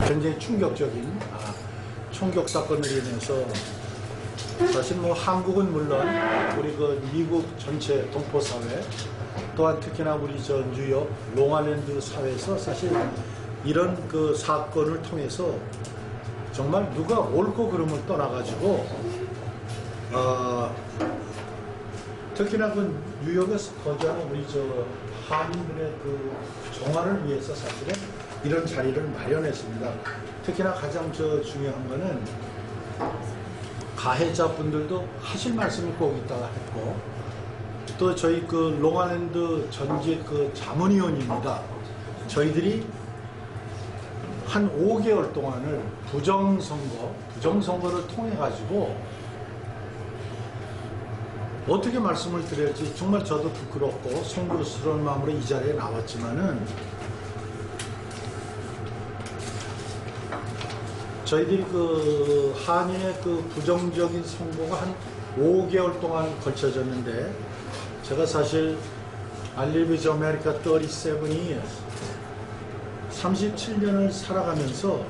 굉장히 충격적인 총격 사건으로 인해서 사실 뭐 한국은 물론 우리 그 미국 전체 동포 사회 또한 특히나 우리 저 뉴욕 롱아일랜드 사회에서 사실 이런 그 사건을 통해서 정말 누가 옳고 그름을 떠나가지고 특히나 그 뉴욕에서 거주하는 우리 저 한인들의 그 정화를 위해서 사실은 이런 자리를 마련했습니다. 특히나 가장 중요한 거는 가해자분들도 하실 말씀이 꼭 있다가 했고 또 저희 그 롱아일랜드 전직 그 자문위원입니다. 저희들이 한 5개월 동안을 부정선거를 통해 가지고 어떻게 말씀을 드릴지 정말 저도 부끄럽고 송구스러운 마음으로 이 자리에 나왔지만은 저희들이 그 한인의 그 부정적인 선거가 한 5개월 동안 걸쳐졌는데 제가 사실 I live with America 37 years 37년을 살아가면서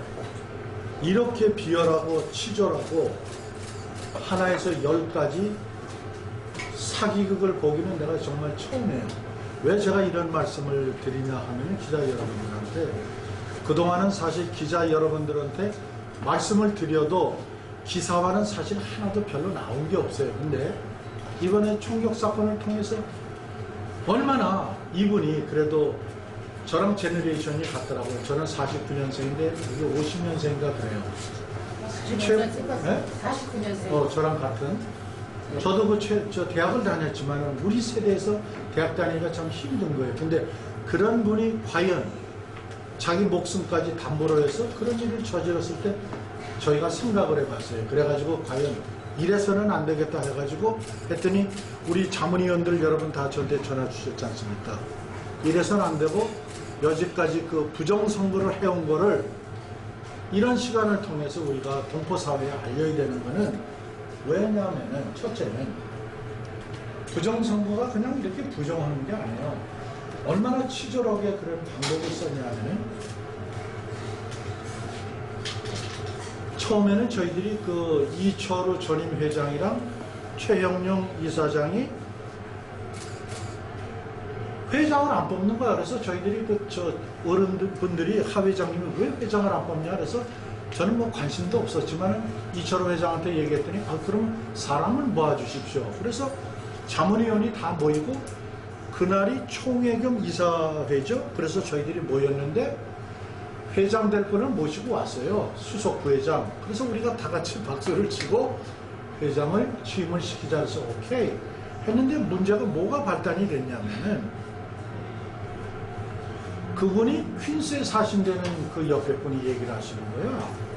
이렇게 비열하고 치졸하고 하나에서 10가지 사기극을 보기는 내가 정말 처음이에요. 왜 제가 이런 말씀을 드리냐 하면 기자 여러분들한테 그동안은 사실 기자 여러분들한테 말씀을 드려도 기사화는 사실 하나도 별로 나온 게 없어요. 근데 이번에 총격 사건을 통해서 얼마나 이분이 그래도 저랑 제너레이션이 같더라고요. 저는 49년생인데 이게 50년생인가 그래요. 49년생. 저랑 같은. 저도 저 대학을 다녔지만 우리 세대에서 대학 다니기가 참 힘든 거예요. 근데 그런 분이 과연 자기 목숨까지 담보로 해서 그런 일을 저질렀을 때 저희가 생각을 해봤어요. 그래가지고 과연 이래서는 안 되겠다 해가지고 했더니 우리 자문위원들 여러분 다 저한테 전화 주셨지 않습니까? 이래서는 안 되고 여지까지 그 부정선거를 해온 거를 이런 시간을 통해서 우리가 동포사회에 알려야 되는 거는 왜냐하면은 첫째는 부정선거가 그냥 이렇게 부정하는 게 아니에요. 얼마나 치졸하게 그런 방법을 썼냐면은 처음에는 저희들이 그 이철우 전임 회장이랑 최형룡 이사장이 회장을 안 뽑는 거야. 그래서 저희들이 어른분들이 하 회장님이 왜 회장을 안 뽑냐 그래서 저는 뭐 관심도 없었지만 이철우 회장한테 얘기했더니 그럼 사람을 모아주십시오. 그래서 자문위원이 다 모이고 그날이 총회 겸 이사회죠. 그래서 저희들이 모였는데 회장 될 분을 모시고 왔어요. 수석 부회장. 그래서 우리가 다 같이 박수를 치고 회장을 취임을 시키자 해서 오케이 했는데 문제가 뭐가 발단이 됐냐면은 그분이 퀸스에 사신다는 그 옆에 분이 얘기를 하시는 거예요.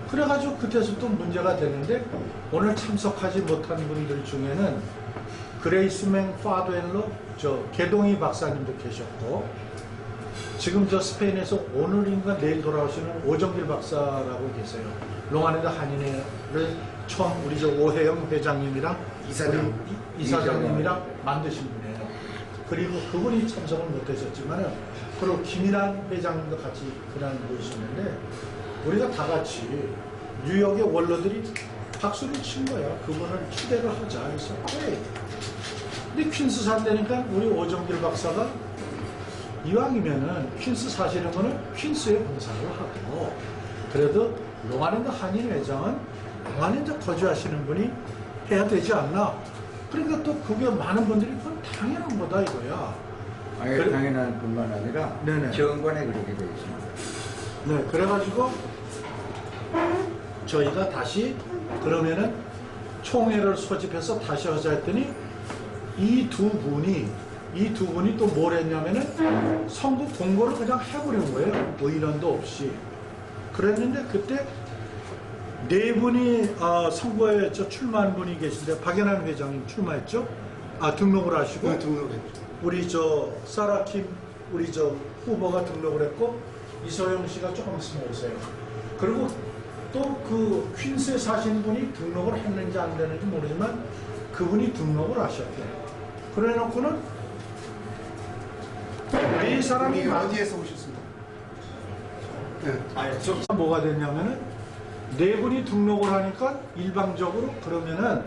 그래가지고 그때서부터 문제가 되는데 오늘 참석하지 못한 분들 중에는 그레이스맹 파도엘로 저 개동희 박사님도 계셨고 지금 저 스페인에서 오늘인가 내일 돌아오시는 오정길 박사라고 계세요. 롱아일랜드 한인회를 처음 우리 저 오혜영 회장님이랑 이사장님이랑 만드신 분이에요. 그리고 그분이 참석을 못하셨지만은 그리고 김일환 회장님도 같이 그날 모이셨는데 우리가 다 같이 뉴욕의 원로들이 박수를 친 거야. 그분을 추대를 하자 해서 근데 퀸스 산다니까 우리 오정길 박사가 이왕이면은 퀸스 사시는 거는 퀸스에 봉사를 하고 그래도 롱아일랜드 한인 회장은 롱아일랜드 거주하시는 분이 해야 되지 않나. 그러니까 또 그게 많은 분들이 그건 당연한 거다 이거야. 아니 당연한 뿐만 아니라 정관에 그렇게 되어 있습니다. 네, 그래가지고 저희가 다시 그러면은 총회를 소집해서 다시 하자 했더니 이 두 분이 또 뭘 했냐면은 선거 공고를 그냥 해버린 거예요. 의논도 없이. 그랬는데 그때 네 분이 선거에 출마한 분이 계신데 박연한 회장님 출마했죠? 등록을 하시고 등록했죠. 우리 저 사라킴 우리 저 후보가 등록을 했고 이소영 씨가 조금 있으면 오세요. 그리고 또 그 퀸스에 사신 분이 등록을 했는지 안 되는지 모르지만 그분이 등록을 하셨대요. 그래 놓고는 네 사람이 어디에서 오셨습니까? 뭐가 됐냐면은 네 분이 등록을 하니까 일방적으로 그러면은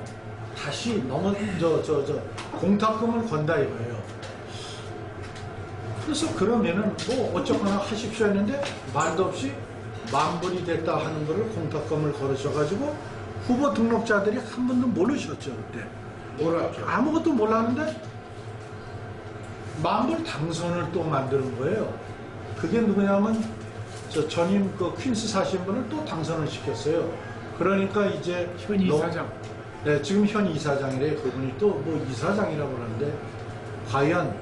다시 너무 공탁금을 건다 이거예요. 그래서 그러면은 뭐 어쩌거나 하십시오 했는데 말도 없이 만불이 됐다 하는 거를 공탁금을 걸으셔가지고 후보 등록자들이 한 분도 모르셨죠 그때. 몰랐죠. 아무것도 몰랐는데 만불 당선을 또 만드는 거예요. 그게 누구냐면 저 전임 그 퀸스 사신 분을 또 당선을 시켰어요. 그러니까 이제 현 이사장. 네, 지금 현 이사장이래. 그분이 또 뭐 이사장이라고 하는데 과연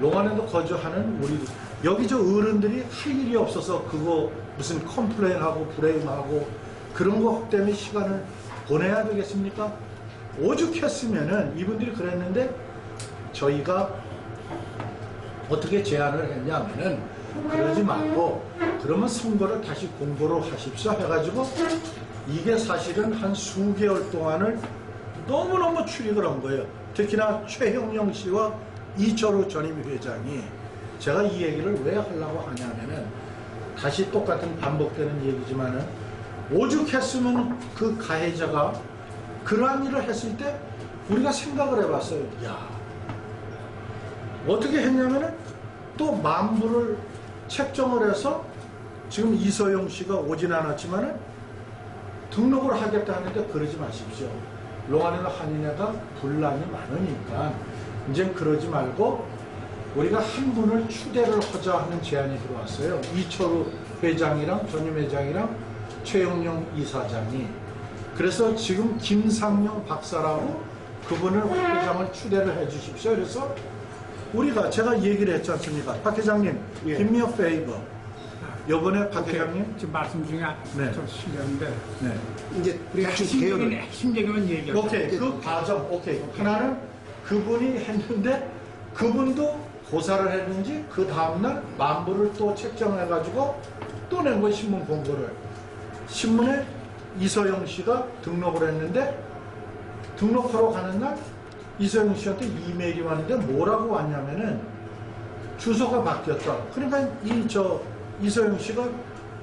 롱안에도 거주하는 우리 여기 저 어른들이 할 일이 없어서 그거 무슨 컴플레인하고 브레임하고 그런 거 때문에 시간을 보내야 되겠습니까? 오죽했으면은 이분들이 그랬는데 저희가 어떻게 제안을 했냐면은 그러지 말고 그러면 선거를 다시 공고로 하십시오 해가지고 이게 사실은 한 수개월 동안을 너무너무 출입을 한 거예요. 특히나 최형영 씨와 이철우 전임 회장이 제가 이 얘기를 왜 하려고 하냐면은 다시 똑같은 반복되는 얘기지만은 오죽했으면 그 가해자가 그러한 일을 했을 때 우리가 생각을 해봤어요. 야, 어떻게 했냐면은 또 만불을 책정을 해서 지금 이서영 씨가 오진 않았지만은 등록을 하겠다 하는데 그러지 마십시오. 롱안에는 한인회가 분란이 많으니까 이제 그러지 말고 우리가 한 분을 추대를 하자 하는 제안이 들어왔어요. 이철우 회장이랑 전임 회장이랑 최영영 이사장이. 그래서 지금 김상영 박사라고 그분을 회장을 추대를 해 주십시오. 그래서 우리가 제가 얘기를 했지 않습니까? 박 회장님, 예. give me a favor. 요번에 박 회장님. 지금 말씀 중에 네. 좀 실례인데 네. 이제 우리 개요를 핵심적인 얘기하자. 오케이, 그 과정, 오케이. 하나는 그분이 했는데 그분도 고사를 했는지 그 다음날 만불을 또 책정해가지고 또 낸 거예요, 신문 공고를. 신문에 이서영 씨가 등록을 했는데 등록하러 가는 날 이서영 씨한테 이메일이 왔는데 뭐라고 왔냐면은 주소가 바뀌었다. 그러니까 이서영 씨가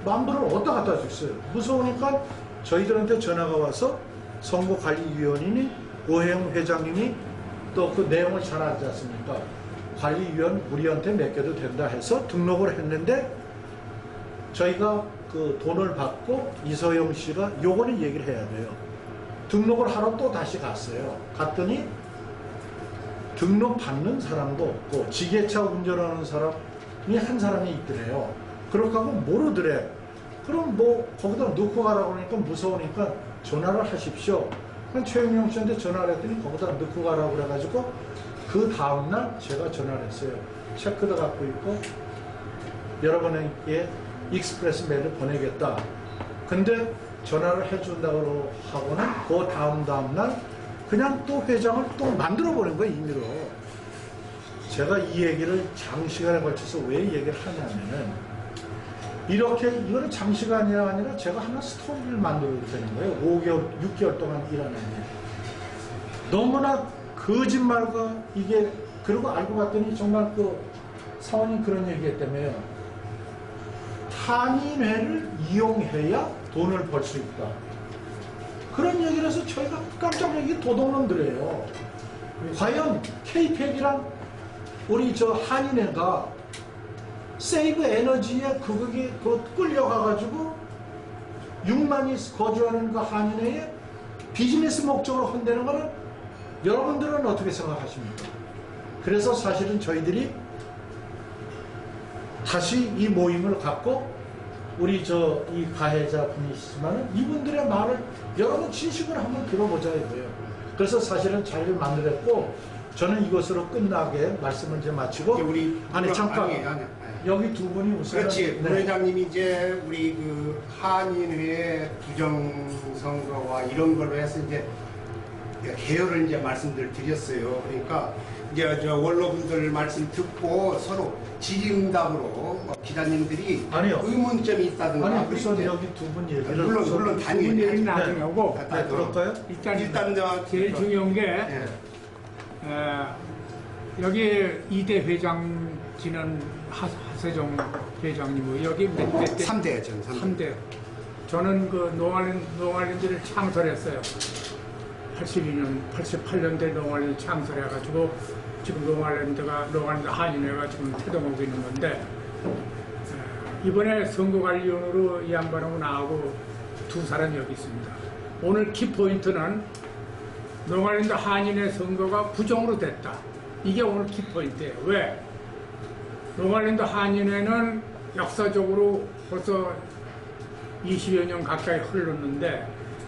만불을 어디다 갖다 줬어요. 무서우니까 저희들한테 전화가 와서 선거관리위원이니 오해영 회장님이 또 그 내용을 잘 알지 않습니까? 관리위원 우리한테 맡겨도 된다 해서 등록을 했는데 저희가 그 돈을 받고 이서영 씨가 요거는 얘기를 해야 돼요. 등록을 하러 또 다시 갔어요. 갔더니 등록 받는 사람도 없고 지게차 운전하는 사람이 한 사람이 있더래요. 그렇게 하고 모르더래. 그럼 뭐 거기다 넣고 가라고 그러니까 무서우니까 전화를 하십시오. 최영영 씨한테 전화를 했더니 거기다 넣고 가라고 그래가지고 그 다음날 제가 전화를 했어요. 체크도 갖고 있고 여러분에게 익스프레스 메일을 보내겠다. 근데 전화를 해준다고 하고는 그 다음날 그냥 또 회장을 또 만들어 보는 거예요, 임의로. 제가 이 얘기를 장시간에 걸쳐서 왜 얘기를 하냐면은 이렇게 이거는 장시간이 아니라 제가 하나 스토리를 만들어야 되는 거예요. 5개월, 6개월 동안 일하는 게. 너무나 거짓말과 이게 그러고 알고 봤더니 정말 그 사원님 그런 얘기했다며요. 한인회를 이용해야 돈을 벌 수 있다. 그런 얘기를 해서 저희가 깜짝 놀라게 도둑놈들이에요. 과연 K-팩이랑 우리 저 한인회가 세이브 에너지에 그게 끌려가가지고 6만이 거주하는 그 한인회에 비즈니스 목적으로 한다는 거는 여러분들은 어떻게 생각하십니까? 그래서 사실은 저희들이 다시 이 모임을 갖고 우리 이 가해자 분이시지만 이분들의 말을 여러분 진심으로 한번 들어보자 이거예요. 그래서 사실은 자리를 만들었고 저는 이것으로 끝나게 말씀을 이제 마치고 우리 아니 잠깐 아니. 여기 두 분이 우선 그렇지. 부 회장님이 이제 우리 그 한인회 부정선거와 이런 걸로 해서 이제 개요를 이제 말씀들 드렸어요. 그러니까 이제 저 원로분들 말씀 듣고 서로 질의응답으로 기자님들이 아니요. 의문점이 있다든가. 아니 우선 여기 두 분 얘기를 물론 단위 분 얘기는 얘기. 나중에 하고 네, 그럴까요? 일단 저 제일 중요한 게 예. 여기 이대 회장 지는 하세종 회장님 여기 몇 대? 3대 전 3대. 저는 그 농알랜드를 창설했어요. 82년, 88년대 농알랜드 창설해가지고 지금 농알랜드 한인회가 지금 태동하고 있는 건데 이번에 선거관리위원으로 이 양반하고 나하고 두 사람이 여기 있습니다. 오늘 키포인트는 농알랜드 한인회 선거가 부정으로 됐다. 이게 오늘 키포인트예요. 왜? 농알랜드 한인회는 역사적으로 벌써 20여 년 가까이 흘렀는데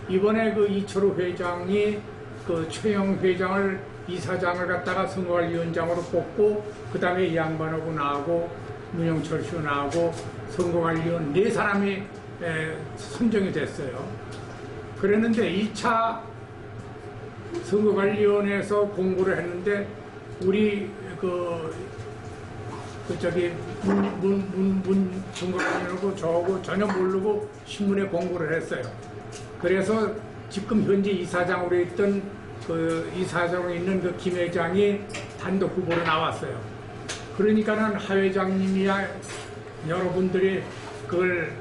이번에 그 이철우 회장이 그 최영 회장을 이사장을 갖다가 선거관리위원장으로 뽑고 그 다음에 이 양반하고 나하고 문영철 씨와 나하고 선거관리위원 4사람이 선정이 됐어요. 그랬는데 2차 선거관리위원회에서 공고를 했는데 우리 문 선거관리위원하고 저하고 전혀 모르고 신문에 공고를 했어요. 그래서 지금 현재 이사장으로 있던 그 이사장으로 있는 그 김 회장이 단독 후보로 나왔어요. 그러니까는 하 회장님이야 여러분들이 그걸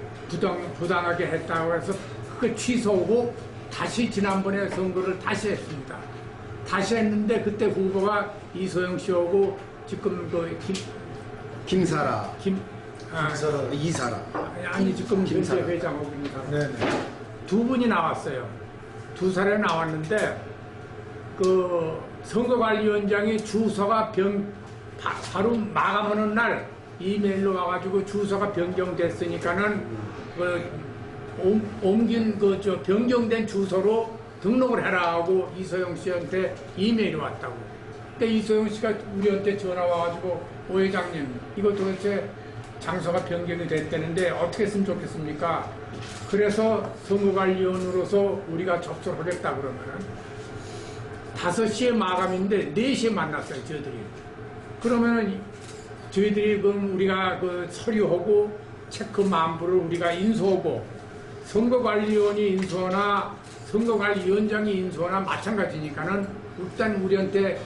부당하게 했다고 해서 그걸 취소하고 다시 지난번에 선거를 다시 했습니다. 다시 했는데 그때 후보가 이소영 씨하고 지금 그 김사라 이사라 아니 지금 현재 김사라. 회장하고 김사라 네네. 두 분이 나왔어요. 두 사람이 나왔는데 그 선거관리위원장이 주소가 바로 마감하는 날 이메일로 와가지고 주소가 변경됐으니까는 변경된 주소로 등록을 해라 하고 이소영 씨한테 이메일이 왔다고. 근데 이소영 씨가 우리한테 전화 와가지고 오 회장님 이거 도대체 장소가 변경이 됐다는데 어떻게 했으면 좋겠습니까? 그래서 선거관리위원으로서 우리가 접수를 하겠다 그러면은 5시에 마감인데 4시에 만났어요 저희들이. 그러면은 저희들이 그럼 우리가 그 서류하고 체크 만부를 우리가 인수하고 선거관리위원이 인수하나 선거관리위원장이 인수하나 마찬가지니까는 일단 우리한테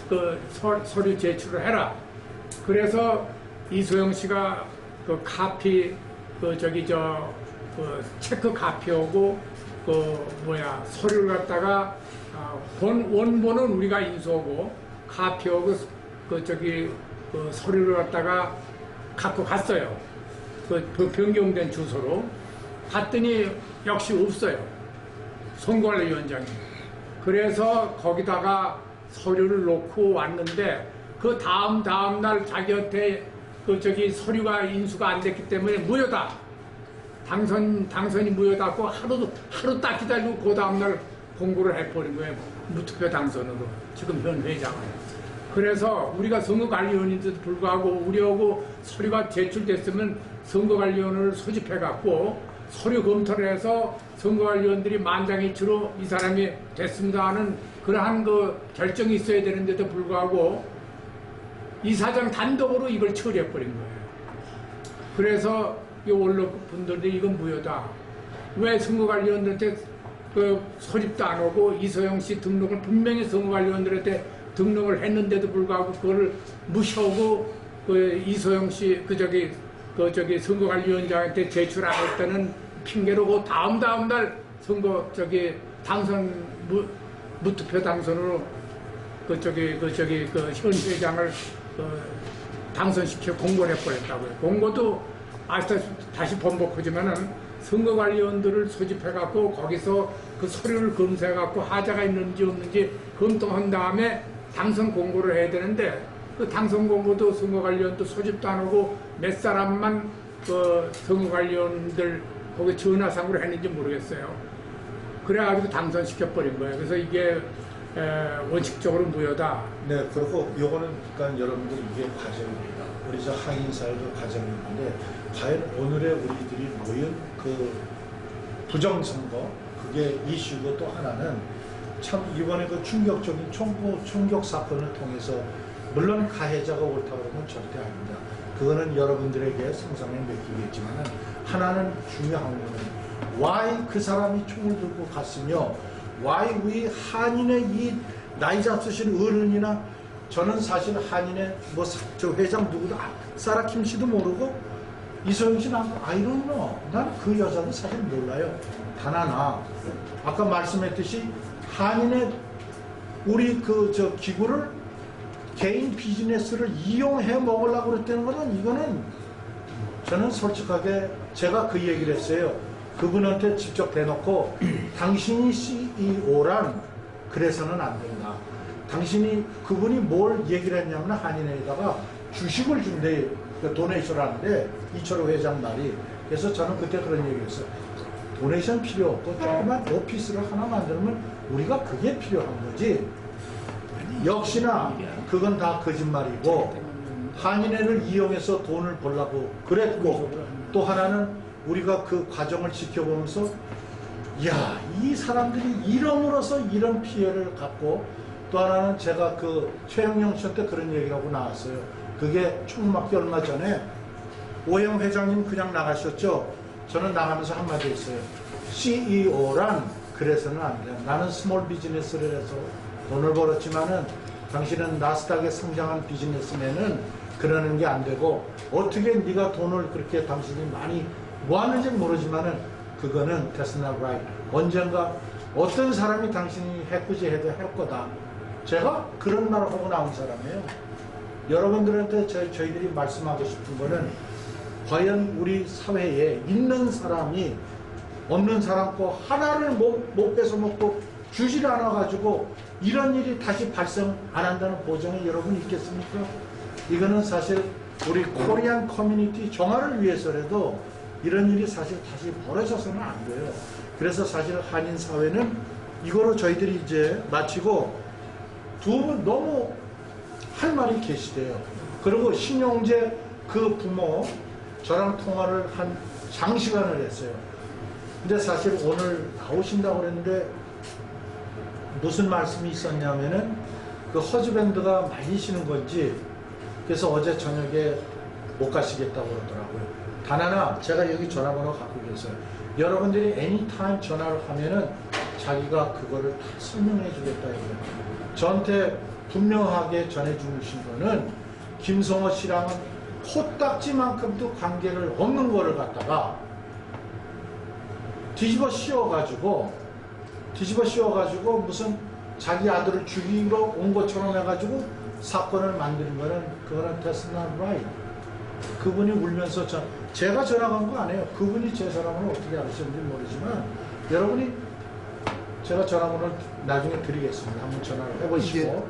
그 서류 제출을 해라. 그래서 이소영 씨가 그 카피 그 체크 카피하고 서류를 갖다가 원본은 우리가 인수하고 카피하고 서류를 갖다가 갖고 갔어요. 그 변경된 주소로 갔더니 역시 없어요. 선거관리위원장이. 그래서 거기다가 서류를 놓고 왔는데 그 다음 날 자기한테 서류가 인수가 안 됐기 때문에 무효다. 당선이 무효다고 하루 딱 기다리고 그 다음날 공고를 해버린 거예요. 무투표 당선으로. 지금 현 회장을. 그래서 우리가 선거관리위원인데도 불구하고 우리하고 서류가 제출됐으면 선거관리위원을 소집해갖고 서류 검토를 해서 선거관리위원들이 만장일치로 이 사람이 됐습니다 하는 그러한 그 결정이 있어야 되는데도 불구하고 이사장 단독으로 이걸 처리해버린 거예요. 그래서 이 원로 분들이 이건 무효다. 왜 선거관리위원들한테 그 소집도 안 오고 이소영 씨 등록을 분명히 선거관리위원들한테 등록을 했는데도 불구하고 그걸 무시하고 그 이소영 씨 선거관리위원장한테 제출 안 했다는 핑계로 그 다음 날 선거 무투표 당선으로 현 회장을 당선시켜 공고를 해버렸다고요. 공고도 다시 번복하지만은 선거관리위원들을 소집해갖고 거기서 그 서류를 검사해갖고 하자가 있는지 없는지 검토한 다음에 당선 공고를 해야 되는데 그 당선 공고도 선거관리위원도 소집도 안 하고 몇 사람만 그 선거관리위원들 거기 전화상으로 했는지 모르겠어요. 그래가지고 당선시켜버린 거예요. 그래서 이게 원칙적으로 무효다. 네, 그리고 요거는 그러니까 여러분들 이게 과정입니다. 우리 저 항인사회도 과정인데 과연 오늘의 우리들이 모인 그 부정선거 그게 이슈고 또 하나는 참 이번에 그 충격적인 총격 사건을 통해서 물론 가해자가 옳다고 그러면 절대 아닙니다. 그거는 여러분들에게 상상에 맡기겠지만 하나는 중요한 거는 why 그 사람이 총을 들고 갔으며 why 우리 한인의 이 나이 잡수신 어른이나 저는 사실 한인의 저 회장 누구도 사라 김 씨도 모르고 이소영 씨 난 아이론노. 난 그 여자도 사실 몰라요. 단 하나 아까 말씀했듯이 한인의 우리 그 저 기구를 개인 비즈니스를 이용해 먹으려고 그랬다는 거는 이거는 저는 솔직하게 제가 그 얘기를 했어요. 그분한테 직접 대놓고 당신이 CEO란 그래서는 안 된다. 당신이 그분이 뭘 얘기를 했냐면 한인회에다가 주식을 준대 도네이션을 하는데 이철호 회장 말이 그래서 저는 그때 그런 얘기를 했어요. 도네이션 필요 없고 조그만 오피스를 하나 만들면 우리가 그게 필요한 거지. 역시나 그건 다 거짓말이고 한인회를 이용해서 돈을 벌라고 그랬고 또 하나는 우리가 그 과정을 지켜보면서 야, 이 사람들이 이름으로서 이런 피해를 갖고 또 하나는 제가 그 최영영 씨한테 그런 얘기를 하고 나왔어요. 그게 총맞기 얼마 전에 오영 회장님 그냥 나가셨죠. 저는 나가면서 한마디 했어요. CEO란 그래서는 안 돼. 나는 스몰 비즈니스를 해서 돈을 벌었지만은 당신은 나스닥에 상장한 비즈니스맨은 그러는 게 안 되고 어떻게 네가 돈을 그렇게 당신이 많이 뭐 하는지 모르지만은 그거는 that's not right. 언젠가 어떤 사람이 당신이 해코지 해도 할 거다. 제가 그런 말을 하고 나온 사람이에요. 여러분들한테 저희들이 말씀하고 싶은 거는 과연 우리 사회에 있는 사람이 없는 사람 거 하나를 못 뺏어 먹고 주질 않아 가지고 이런 일이 다시 발생 안 한다는 보장이 여러분 있겠습니까? 이거는 사실 우리 코리안 커뮤니티 정화를 위해서라도 이런 일이 사실 다시 벌어져서는 안 돼요. 그래서 사실 한인 사회는 이거로 저희들이 이제 마치고 두 분 너무 할 말이 계시대요. 그리고 신용재 그 부모 저랑 통화를 한 장시간을 했어요. 근데 사실 오늘 나오신다고 그랬는데 무슨 말씀이 있었냐면은 그 허즈밴드가 말리시는 건지 그래서 어제 저녁에 못 가시겠다고 그러더라고요. 단 하나 제가 여기 전화번호 갖고 계세요. 여러분들이 애니타임 전화를 하면은 자기가 그거를 다 설명해 주겠다 이거예요. 저한테 분명하게 전해 주신 거는 김성호 씨랑은 코딱지만큼도 관계를 없는 거를 갖다가 뒤집어 씌워가지고 무슨 자기 아들을 죽이러 온 것처럼 해가지고 사건을 만드는 거는 그거는 that's not right. 그분이 울면서 제가 전화 간 거 아니에요. 그분이 제 전화번호 어떻게 아시는지 모르지만 여러분이 제가 전화번호를 나중에 드리겠습니다. 한번 전화를 해보시고.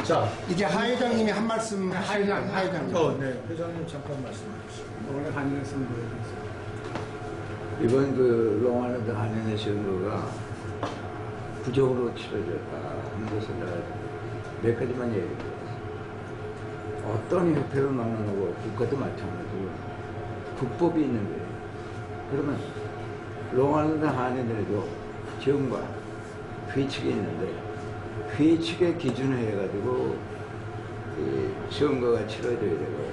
자 이제 하 회장님이 한 말씀 하시면 하 회장님. 네. 회장님 잠깐 말씀해 주시죠. 원래 한인회에서 보여주세요. 이번 그 롱아일랜드 한인회 선거가 부정으로 치러졌다 하는 것을 내가 몇 가지만 얘기해요. 어떤 협회를 막론하고 국가도 마찬가지고 국법이 있는 거예요. 그러면 롱아일랜드 한인회도 정과 회칙이 있는데 회칙에 기준을 해가지고 이 선거가 치러져야 되고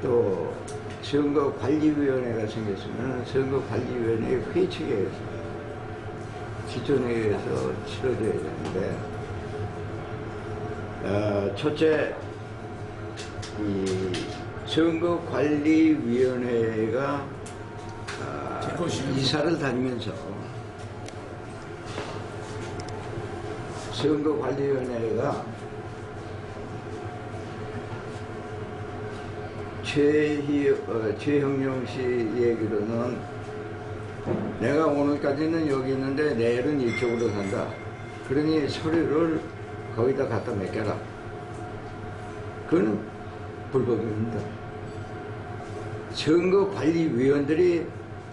또 선거관리위원회가 생겼으면 선거관리위원회의 회칙에 의해서 기존에 의해서 치러져야 되는데 첫째 이 선거관리위원회가 이사를 다니면서 선거관리위원회가 최형용 씨 얘기로는 내가 오늘까지는 여기 있는데 내일은 이쪽으로 간다. 그러니 서류를 거기다 갖다 맡겨라. 그건 불법입니다. 선거관리위원들이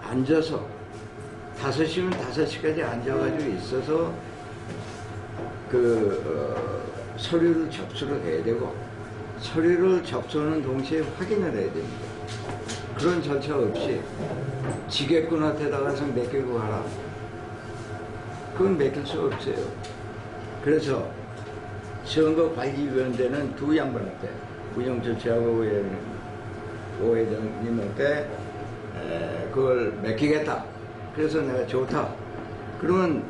앉아서 5시면 5시까지 앉아가지고 있어서 서류를 접수를 해야 되고 서류를 접수하는 동시에 확인을 해야 됩니다. 그런 절차 없이 지게꾼한테다가 맡기고 가라. 그건 맡길 수 없어요. 그래서 선거관리위원회는 두 양반한테 우영철 최하고 오 회장님한테 그걸 맡기겠다. 그래서 내가 좋다. 그러면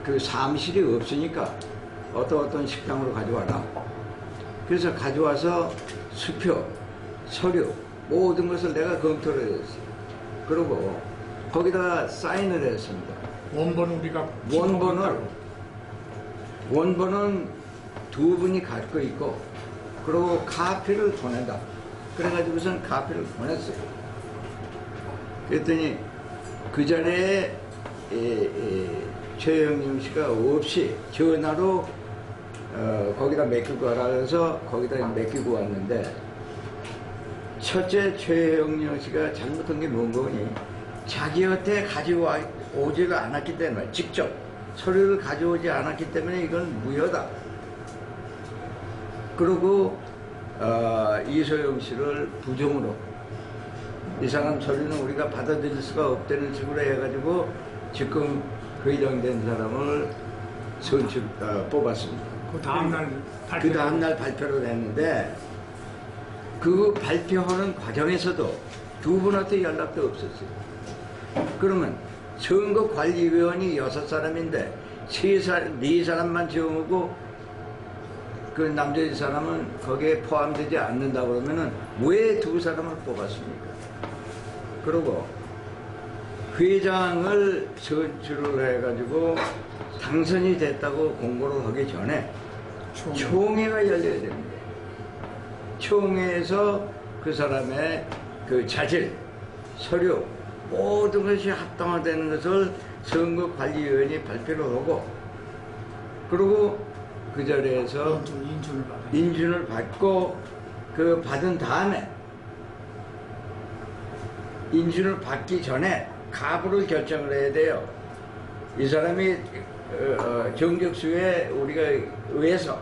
그 사무실이 없으니까 어떤 식당으로 가져와라. 그래서 가져와서 수표, 서류 모든 것을 내가 검토를 했어요. 그리고 거기다가 사인을 했습니다. 원본은 우리가 원본은 두 분이 갖고 있고, 그리고 카피를 보낸다. 그래가지고선 카피를 보냈어요. 그랬더니 그 자리에 최영림 씨가 없이 전화로 거기다 맡기고 가라 해서 거기다 맡기고 왔는데, 첫째 최영림 씨가 잘못한 게 뭔가 보니 자기한테 가져오지를 않았기 때문에, 직접 서류를 가져오지 않았기 때문에 이건 무효다. 그리고 이소영 씨를 부정으로, 이 사람 서류는 우리가 받아들일 수가 없다는 식으로 해가지고 지금 회장된 사람을 뽑았습니다. 그 다음날 발표를 했는데, 그 발표하는 과정에서도 두 분한테 연락도 없었어요. 그러면 선거관리위원이 6사람인데 4사람만 지어오고 그 남자 사람은 거기에 포함되지 않는다 그러면은 왜 2사람을 뽑았습니까? 그리고 회장을 선출을 해가지고 당선이 됐다고 공고를 하기 전에 총회가 열려야 됩니다. 총회에서 그 사람의 그 자질, 서류, 모든 것이 합당화되는 것을 선거관리위원이 발표를 하고, 그리고 그 자리에서 인준을 받고, 그 받은 다음에 인준을 받기 전에 가부를 결정을 해야 돼요. 이 사람이 정적수에 우리가 의해서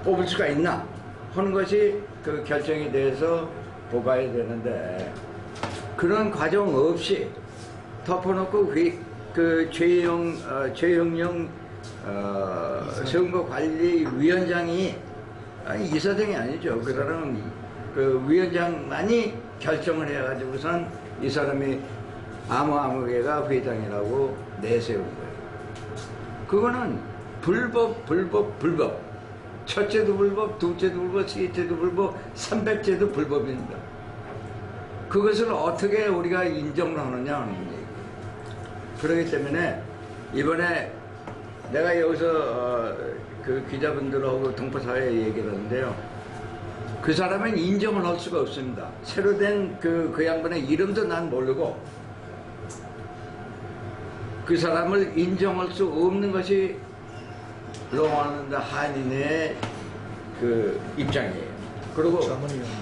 뽑을 수가 있나 하는 것이 그 결정에 대해서 보고해야 되는데, 그런 과정 없이 덮어놓고 그 최영령 선거관리위원장이, 아니 이사장이 아니죠. 그 사람은 그 위원장만이 결정을 해가지고선 이 사람이 아무개가 회장이라고 내세운 거예요. 그거는 불법. 첫째도 불법, 둘째도 불법, 셋째도 불법, 300제도 불법입니다. 그것을 어떻게 우리가 인정을 하느냐 하는 얘기. 그렇기 때문에 이번에 내가 여기서 그 기자분들하고 동포사회에 얘기를 하는데요. 그 사람은 인정을 할 수가 없습니다. 새로 된 그 양반의 이름도 난 모르고, 그 사람을 인정할 수 없는 것이 롱아일랜드 한인의 그 입장이에요. 그리고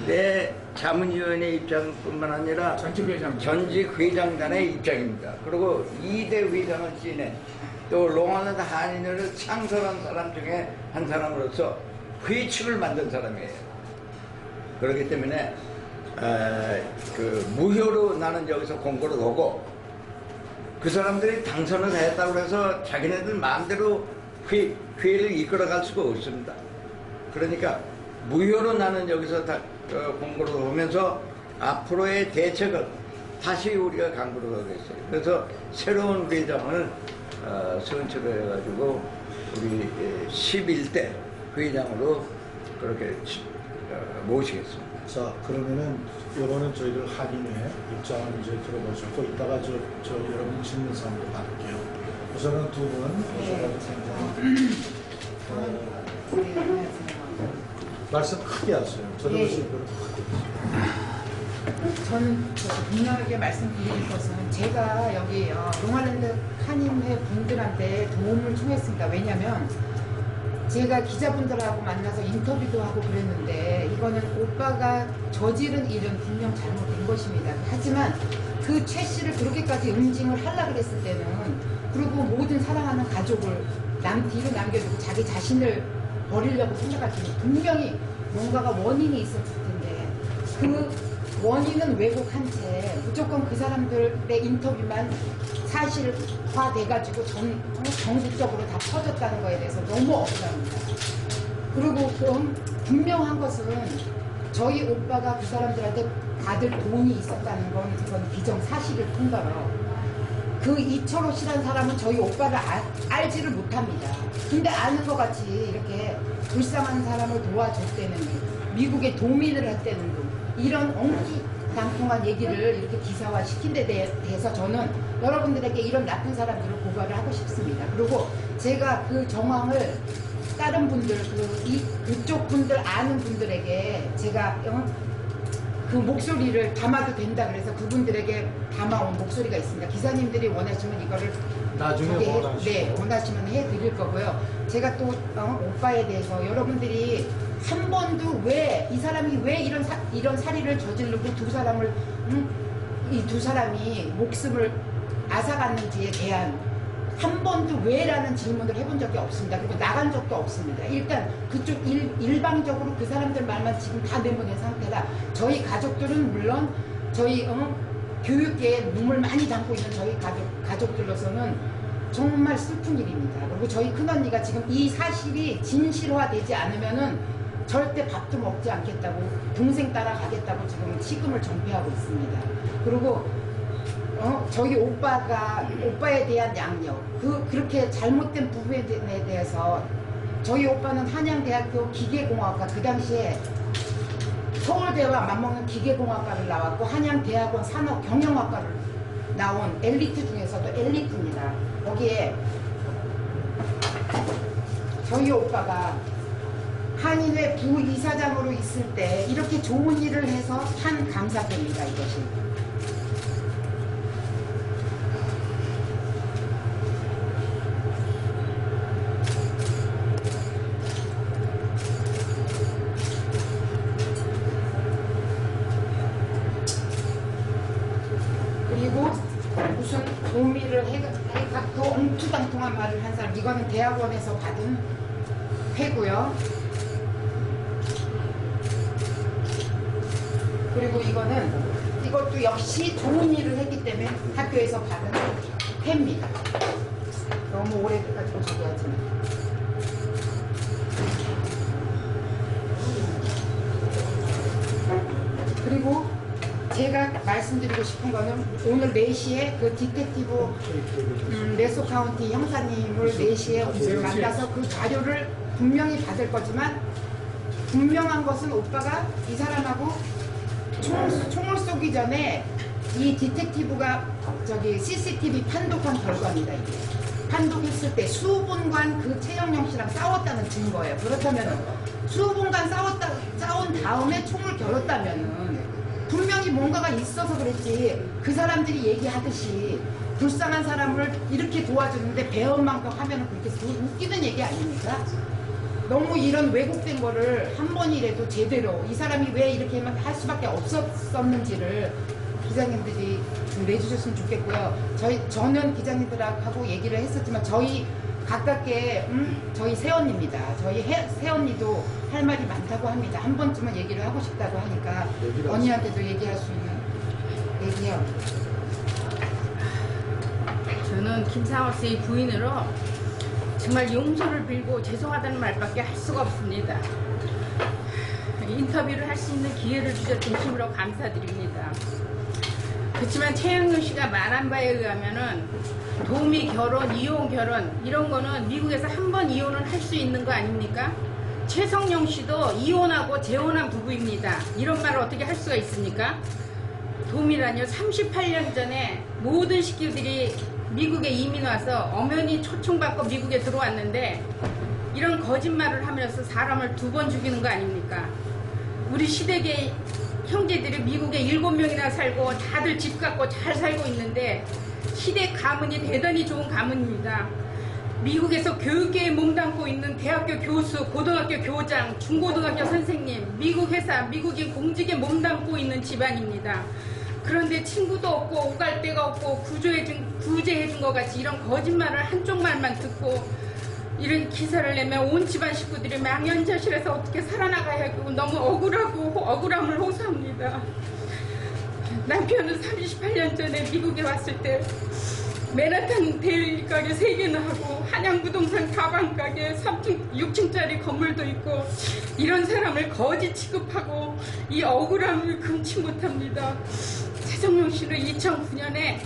내 자문위원회 입장뿐만 아니라 전직 회장단의 입장입니다. 그리고 2대 회장을 지낸 또 롱아일랜드 한인회를 창설한 사람 중에 한 사람으로서 회칙을 만든 사람이에요. 그렇기 때문에 그 무효로 나는 여기서 공고를 하고, 그 사람들이 당선을 했다고 해서 자기네들 마음대로 회의를 이끌어갈 수가 없습니다. 그러니까 무효로 나는 여기서 다 공고를 하면서 앞으로의 대책을 다시 우리가 강구를 하겠어요. 그래서 새로운 회장을 선출을 해가지고 우리 11대 회장으로 그렇게 모시겠습니다. 자, 그러면은 이거는 저희들 한인회 입장을 이제 들어보셨고, 이따가 저 여러분 질문 사항도 받을게요. 우선은 두 분 말씀 크게 하세요. 저도 예. 지금 저는 분명하게 말씀드릴 것은, 제가 여기 롱아일랜드 한인회 분들한테 도움을 청했습니다. 왜냐하면 제가 기자분들하고 만나서 인터뷰도 하고 그랬는데, 이거는 오빠가 저지른 일은 분명 잘못된 것입니다. 하지만 그 최 씨를 그렇게까지 응징을 하려고 그랬을 때는, 그리고 모든 사랑하는 가족을 뒤로 남겨두고 자기 자신을 버리려고 생각할 때는 분명히 뭔가가 원인이 있었을 텐데, 그 원인은 왜곡한 채 무조건 그 사람들의 인터뷰만 사실화돼가지고 전국적으로 다 퍼졌다는 거에 대해서 너무 억울합니다. 그리고 그럼 분명한 것은 저희 오빠가 그 사람들한테 받을 돈이 있었다는 건 그건 비정사실을 통과로, 그 이철호 씨라는 사람은 저희 오빠를 알지를 못합니다. 근데 아는 것 같이 이렇게 불쌍한 사람을 도와줄 때는 미국에 도민을 했다는 분, 이런 엉뚱당통한 얘기를 이렇게 기사화 시킨 데 대해서 저는 여러분들에게 이런 나쁜 사람들을 고발을 하고 싶습니다. 그리고 제가 그 정황을 다른 분들, 그쪽 분들 아는 분들에게 제가 그 목소리를 담아도 된다 그래서 그분들에게 담아온 목소리가 있습니다. 기사님들이 원하시면 이거를 나중에 원하시면 해드릴 거고요. 제가 또 오빠에 대해서 여러분들이 한 번도 왜 이 사람이 왜 이런 살인을 저지르고 이 두 사람이 목숨을 앗아갔는지에 대한 한 번도 왜라는 질문을 해본 적이 없습니다. 그리고 나간 적도 없습니다. 일단 그쪽 일방적으로 그 사람들 말만 지금 다 내보낸 상태라 저희 가족들은 물론 저희 교육계에 몸을 많이 담고 있는 저희 가족들로서는 정말 슬픈 일입니다. 그리고 저희 큰언니가 지금 이 사실이 진실화되지 않으면은 절대 밥도 먹지 않겠다고 동생 따라가겠다고 지금 식음을 전폐하고 있습니다. 그리고 저희 오빠에 대한 양력, 그렇게 잘못된 부분에 대해서 저희 오빠는 한양대학교 기계공학과, 그 당시에 서울대와 맞먹는 기계공학과를 나왔고 한양대학원 산업경영학과를 나온 엘리트 중에서도 엘리트입니다. 거기에 저희 오빠가 한인회 부이사장으로 있을 때 이렇게 좋은 일을 해서 한 감사입니다. 이것이. 그리고 무슨 도미를 해갖고 엉투당통한 말을 한 사람, 이거는 대학원에서 받은 회고요. 그리고 이것도 역시 좋은 일을 했기 때문에 학교에서 받은 회입니다. 너무 오래돼가지고 저기 하지만. 그리고 제가 말씀드리고 싶은 거는 오늘 4시에 그 디텍티브 레소 카운티 형사님을 4시에 만나서 그 자료를 분명히 받을 거지만 분명한 것은 오빠가 이 사람하고 총을 쏘기 전에 이 디텍티브가 CCTV 판독한 결과입니다. 이게. 판독했을 때 수분간 그 최영영 씨랑 싸웠다는 증거예요. 그렇다면 수분간 싸운 다음에 총을 겨눴다면은 분명히 뭔가가 있어서 그랬지, 그 사람들이 얘기하듯이 불쌍한 사람을 이렇게 도와주는데 배은망덕 하면은 그렇게 웃기는 얘기 아닙니까? 너무 이런 왜곡된 거를 한 번이라도 제대로 이 사람이 왜 이렇게 할 수밖에 없었는지를 기자님들이 좀 내주셨으면 좋겠고요. 저는 기자님들하고 얘기를 했었지만 저희 가깝게 저희 새언니입니다. 저희 새언니도 할 말이 많다고 합니다. 한 번쯤은 얘기를 하고 싶다고 하니까 언니한테도 얘기할 수 있는 얘기요. 저는 김상호 씨의 부인으로 정말 용서를 빌고 죄송하다는 말밖에 할 수가 없습니다. 인터뷰를 할 수 있는 기회를 주셔서 진심으로 감사드립니다. 그렇지만 최영윤 씨가 말한 바에 의하면은 도미 결혼, 이혼 결혼 이런 거는 미국에서 한 번 이혼을 할 수 있는 거 아닙니까? 최성용 씨도 이혼하고 재혼한 부부입니다. 이런 말을 어떻게 할 수가 있습니까? 도미라뇨, 38년 전에 모든 식구들이 미국에 이민 와서 엄연히 초청받고 미국에 들어왔는데 이런 거짓말을 하면서 사람을 2번 죽이는 거 아닙니까? 우리 시댁의 형제들이 미국에 7명이나 살고 다들 집 갖고 잘 살고 있는데 시댁 가문이 대단히 좋은 가문입니다. 미국에서 교육계에 몸담고 있는 대학교 교수, 고등학교 교장, 중고등학교 선생님, 미국 회사, 미국인 공직에 몸담고 있는 집안입니다. 그런데 친구도 없고 오갈 데가 없고 구제해준 것 같이 이런 거짓말을 한쪽 말만 듣고 이런 기사를 내면 온 집안 식구들이 망연자실해서 어떻게 살아나가야 하고 너무 억울하고 억울함을 호소합니다. 남편은 38년 전에 미국에 왔을 때 맨하탄 데일리 가게 3개나 하고 한양부동산 가방 가게 6층짜리 건물도 있고 이런 사람을 거지 취급하고 이 억울함을 금치 못합니다. 최성용 씨는 2009년에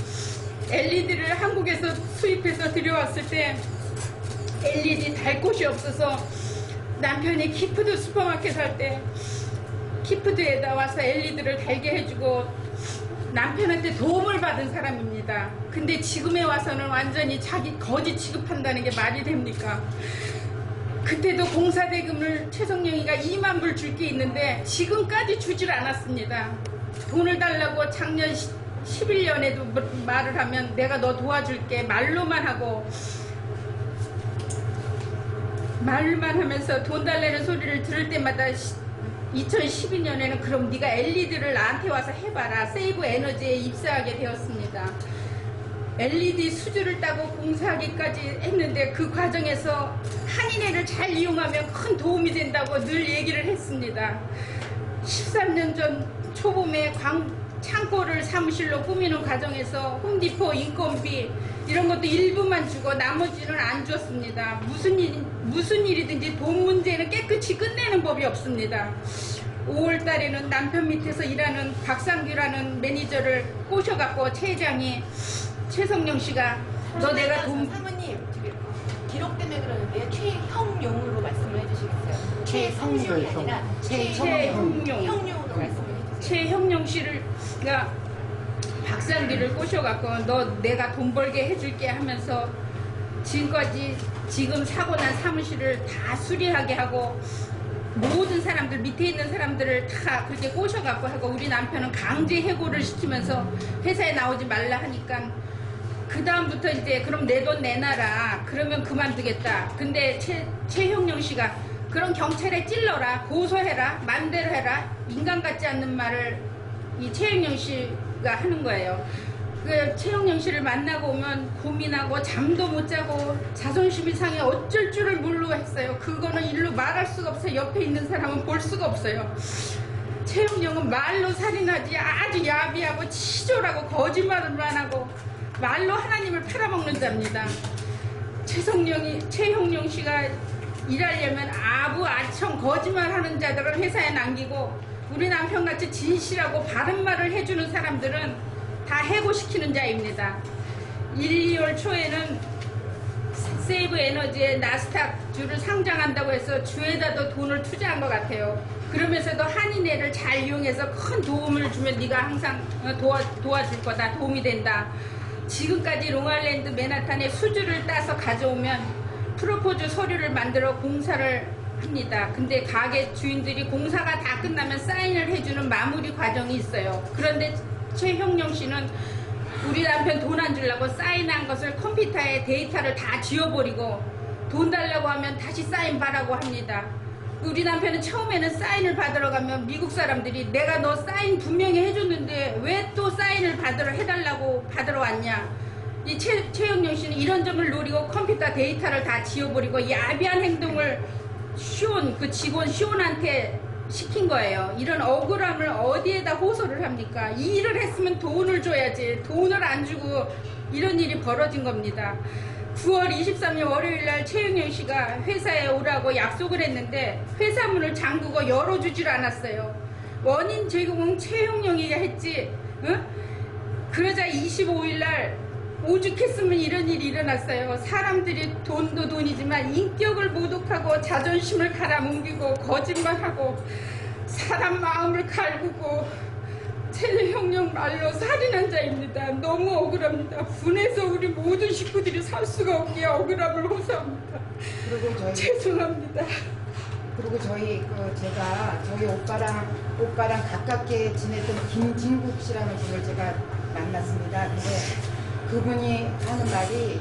LED를 한국에서 수입해서 들여왔을 때 LED 달 곳이 없어서 남편이 키푸드 슈퍼마켓 할 때 키푸드에다 와서 엘리들을 달게 해주고 남편한테 도움을 받은 사람입니다. 근데 지금에 와서는 완전히 자기 거지 취급한다는 게 말이 됩니까? 그때도 공사대금을 최성령이가 2만 불 줄 게 있는데 지금까지 주질 않았습니다. 돈을 달라고 작년 11년에도 말을 하면 내가 너 도와줄게 말로만 하고 말만 하면서 돈 달라는 소리를 들을 때마다 2012년에는 그럼 네가 LED를 나한테 와서 해봐라. 세이브 에너지에 입사하게 되었습니다. LED 수주를 따고 공사하기까지 했는데 그 과정에서 한인회를 잘 이용하면 큰 도움이 된다고 늘 얘기를 했습니다. 13년 전 초봄에 창고를 사무실로 꾸미는 과정에서 홈디포 인건비 이런 것도 일부만 주고 나머지는 안 줬습니다. 무슨 일이든지 돈 문제는 깨끗이 끝내는 법이 없습니다. 5월 달에는 남편 밑에서 일하는 박상규라는 매니저를 꼬셔갖고 최장이 최성령 씨가 너 내가 돈 사모님 기록 때문에 그러는데 최형용으로 말씀을 해주시겠어요? 최성용이 아니라 최형용으로 말씀을 해주세요. 최형용 씨가 박상규를 꼬셔갖고 너 내가 돈 벌게 해줄게 하면서 지금까지 지금 사고 난 사무실을 다 수리하게 하고 모든 사람들 밑에 있는 사람들을 다 그렇게 꼬셔갖고 하고 우리 남편은 강제 해고를 시키면서 회사에 나오지 말라 하니까 그 다음부터 이제 그럼 내 돈 내놔라 그러면 그만두겠다. 근데 최형용 씨가 그럼 경찰에 찔러라 고소해라 맘대로 해라 인간 같지 않는 말을 이 최형용 씨가 하는 거예요. 그 최형용 씨를 만나고 오면 고민하고 잠도 못 자고 자존심이 상해 어쩔 줄을 모르고 했어요. 그거는 일로 말할 수가 없어요. 옆에 있는 사람은 볼 수가 없어요. 최형용은 말로 살인하지 아주 야비하고 치졸하고 거짓말만 하고 말로 하나님을 팔아먹는 자입니다. 최형용 씨가 일하려면 아부아청 거짓말하는 자들을 회사에 남기고 우리 남편같이 진실하고 바른 말을 해주는 사람들은 다 해고시키는 자입니다. 1, 2월 초에는 세이브 에너지에 나스닥 주를 상장한다고 해서 주에다도 돈을 투자한 것 같아요. 그러면서도 한인회를 잘 이용해서 큰 도움을 주면 네가 항상 도와줄 거다 도움이 된다. 지금까지 롱아일랜드 맨하탄에 수주를 따서 가져오면 프로포즈 서류를 만들어 공사를 합니다. 근데 가게 주인들이 공사가 다 끝나면 사인을 해주는 마무리 과정이 있어요. 그런데 최형용 씨는 우리 남편 돈 안 주려고 사인한 것을 컴퓨터에 데이터를 다 지워버리고 돈 달라고 하면 다시 사인 받라고 합니다. 우리 남편은 처음에는 사인을 받으러 가면 미국 사람들이 내가 너 사인 분명히 해줬는데 왜 또 사인을 해달라고 받으러 왔냐. 이 최형용 씨는 이런 점을 노리고 컴퓨터 데이터를 다 지워버리고 야비한 행동을 그 직원 시온한테 시킨 거예요. 이런 억울함을 어디에다 호소를 합니까? 이 일을 했으면 돈을 줘야지. 돈을 안 주고 이런 일이 벌어진 겁니다. 9월 23일 월요일날 최영영 씨가 회사에 오라고 약속을 했는데 회사 문을 잠그고 열어주질 않았어요. 원인 제공은 최영영이가 했지. 응? 그러자 25일날 오죽했으면 이런 일이 일어났어요. 사람들이 돈도 돈이지만 인격을 모독하고 자존심을 갈아뭉개고 거짓말하고 사람 마음을 갈구고 최형용 말로 살인한 자입니다. 너무 억울합니다. 분해서 우리 모든 식구들이 살 수가 없기에 억울함을 호소합니다. 그리고 죄송합니다. 그리고 제가 저희 오빠랑 가깝게 지냈던 김진국 씨라는 분을 제가 만났습니다. 근데 그분이 하는 말이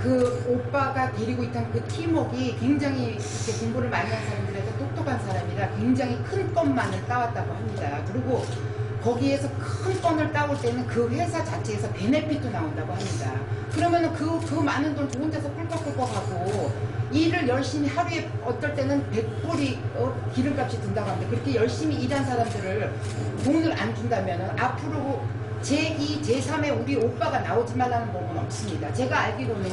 그 오빠가 데리고 있던 그 팀워크가 굉장히 이렇게 공부를 많이 한 사람들에서 똑똑한 사람이라 굉장히 큰 건만을 따왔다고 합니다. 그리고 거기에서 큰 건을 따올 때는 그 회사 자체에서 베네핏도 나온다고 합니다. 그러면은 그 많은 돈 혼자서 꿀꺽꿀꺽 하고 일을 열심히 하루에 어떨 때는 100불이 기름값이 든다고 합니다. 그렇게 열심히 일한 사람들을 돈을 안 준다면은 앞으로 제2, 제3의 우리 오빠가 나오지 말라는 법은 없습니다. 제가 알기로는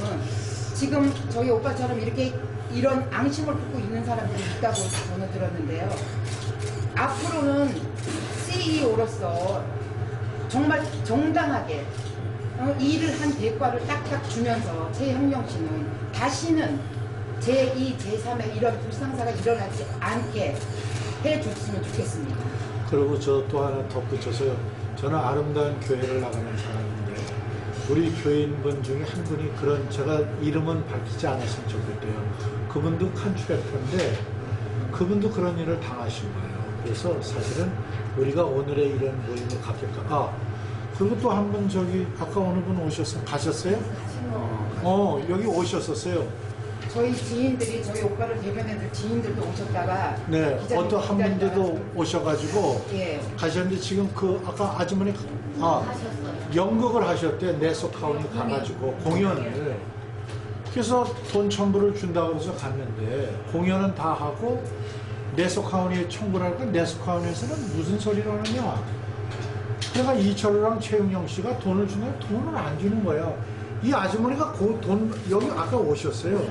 지금 저희 오빠처럼 이런 앙심을 품고 있는 사람들이 있다고 저는 들었는데요. 앞으로는 CEO로서 정말 정당하게 일을 한 대가를 딱딱 주면서 최형용 씨는 다시는 제2, 제3의 이런 불상사가 일어나지 않게 해줬으면 좋겠습니다. 그리고 저 또 하나 덧붙여서요. 저는 아름다운 교회를 나가는 사람인데 우리 교인분 중에 한 분이 그런, 제가 이름은 밝히지 않았으면 좋겠대요. 그분도 칸츄레터인데 그분도 그런 일을 당하신 거예요. 그래서 사실은 우리가 오늘의 이런 모임을 갖게까. 그리고 또 한 분 저기 아까 어느 분 가셨어요? 여기 오셨었어요. 저희 지인들이 저희 오빠를 대변해줄 지인들도 오셨다가 네, 기자님 어떤 한 분들도 오셔가지고 예. 가셨는데 지금 그 아까 아주머니 연극을 하셨대. 네소카운이 가가지고 공연을. 그래서 돈 1,000불을 준다고 해서 갔는데 공연은 다 하고 네소카운이 청구를 하니까 네소카운에서는 무슨 소리를 하느냐. 그러니까 이철우랑 최윤영 씨가 돈을 주면 돈을 안 주는 거야. 이 아주머니가 여기 아까 오셨어요.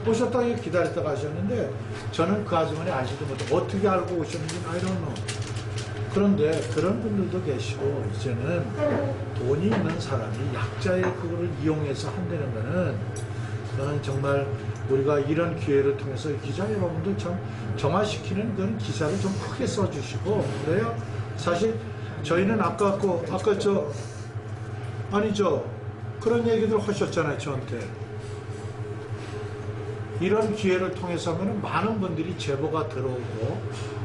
오셨다가 기다렸다가 가셨는데 저는 그 아주머니 아시도 못해. 어떻게 알고 오셨는지 I don't know. 그런데 그런 분들도 계시고 이제는 돈이 있는 사람이 약자의 그거를 이용해서 한다는 거는 저는 정말 우리가 이런 기회를 통해서 기자 여러분들 좀 정화시키는 그런 기사를 좀 크게 써주시고 그래요. 사실 저희는 아까 그런 얘기들 하셨잖아요. 저한테 이런 기회를 통해서 하면 많은 분들이 제보가 들어오고.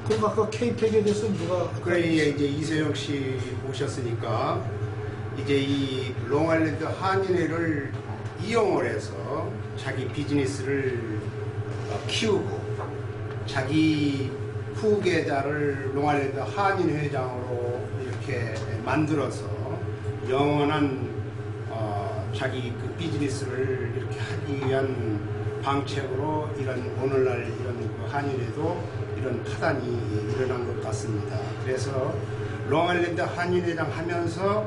그리고 아까 K-팩에 대해서 누가 그래 이제 이소영 씨 오셨으니까 이제 이 롱아일랜드 한인회를 이용을 해서 자기 비즈니스를 키우고 자기 후계자를 롱아일랜드 한인회장으로 이렇게 만들어서 영원한 자기 그 비즈니스를 이렇게 하기 위한 방책으로 오늘날 이런 한인회도 이런 파단이 일어난 것 같습니다. 그래서 롱아일랜드 한인회장 하면서